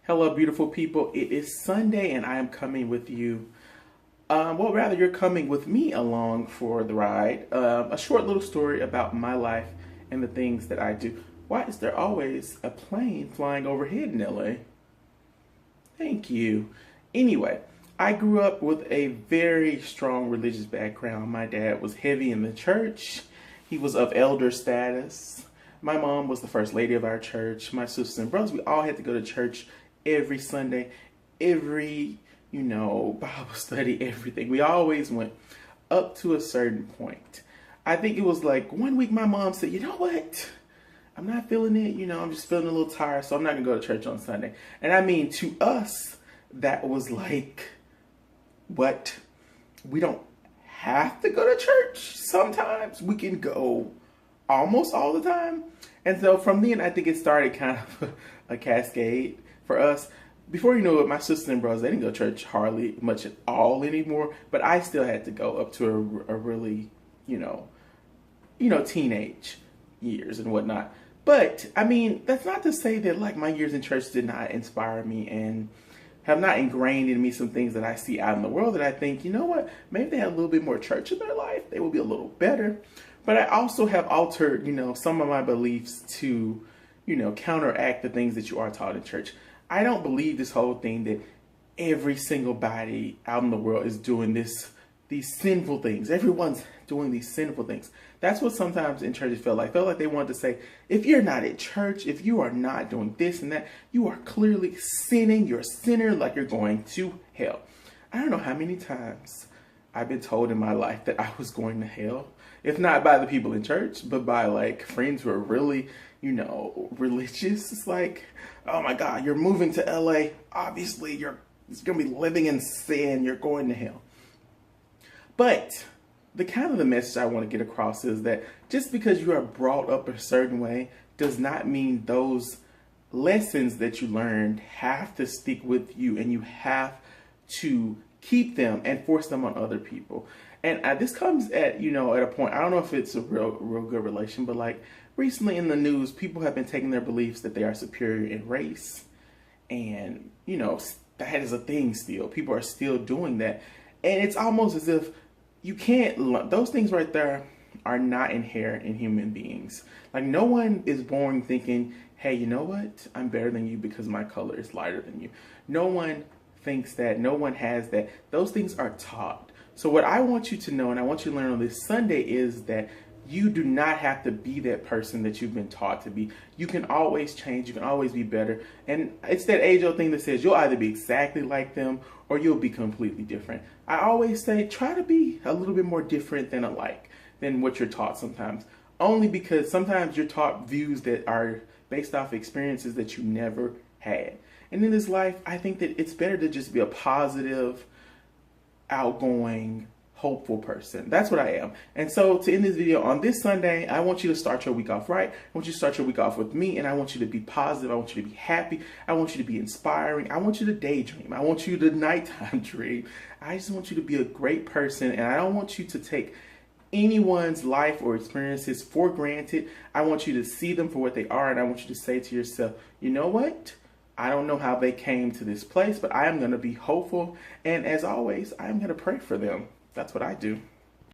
Hello, beautiful people. It is Sunday, and I am coming with you. Well, rather, you're coming with me along for the ride. A short little story about my life and the things that I do. Why is there always a plane flying overhead in LA? Thank you. Anyway, I grew up with a very strong religious background. My dad was heavy in the church, he was of elder status. My mom was the first lady of our church. My sisters and brothers, we all had to go to church every Sunday, every, Bible study, everything. We always went up to a certain point. I think it was like one week my mom said, you know what? I'm not feeling it. I'm just feeling a little tired, so I'm not going to go to church on Sunday. And I mean, to us, that was like, what? We don't have to go to church sometimes. We can go almost all the time. And so from then, I think it started kind of a cascade for us. Before you know it, my sisters and brothers, they didn't go to church hardly much at all anymore. But I still had to go up to a really, teenage years and whatnot. But, I mean, that's not to say that, like, my years in church did not inspire me and have not ingrained in me some things that I see out in the world that I think, you know what, maybe they had a little bit more church in their life, they would be a little better. But I also have altered, some of my beliefs to, counteract the things that you are taught in church. I don't believe this whole thing that every single body out in the world is doing these sinful things. Everyone's doing these sinful things. That's what sometimes in churches felt like. Felt like they wanted to say, if you're not at church, if you are not doing this and that, you are clearly sinning. You're a sinner, like you're going to hell. I don't know how many times I've been told in my life that I was going to hell. If not by the people in church, but by like friends who are really, religious. It's like, oh my God, you're moving to LA. Obviously, you're going to be living in sin. You're going to hell. But the message I want to get across is that just because you are brought up a certain way does not mean those lessons that you learned have to stick with you, and you have to keep them and force them on other people. And this comes at, at a point, I don't know if it's a real good relation, but like recently in the news, people have been taking their beliefs that they are superior in race. And, that is a thing still. People are still doing that. And it's almost as if you can't, those things right there are not inherent in human beings. Like no one is born thinking, hey, you know what? I'm better than you because my color is lighter than you. No one thinks that. No one has that. Those things are taught. So what I want you to know, and I want you to learn on this Sunday, is that you do not have to be that person that you've been taught to be. You can always change. You can always be better. And it's that age-old thing that says you'll either be exactly like them or you'll be completely different. I always say try to be a little bit more different than alike than what you're taught sometimes. Only because sometimes you're taught views that are based off experiences that you never had. And in this life, I think that it's better to just be a positive, outgoing, hopeful person. That's what I am. And so to end this video on this Sunday, I want you to start your week off right. I want you to start your week off with me, and I want you to be positive. I want you to be happy. I want you to be inspiring. I want you to daydream. I want you to nighttime dream. I just want you to be a great person, and I don't want you to take anyone's life or experiences for granted. I want you to see them for what they are, and I want you to say to yourself, you know what? I don't know how they came to this place, but I am going to be hopeful. And as always, I'm going to pray for them. That's what I do.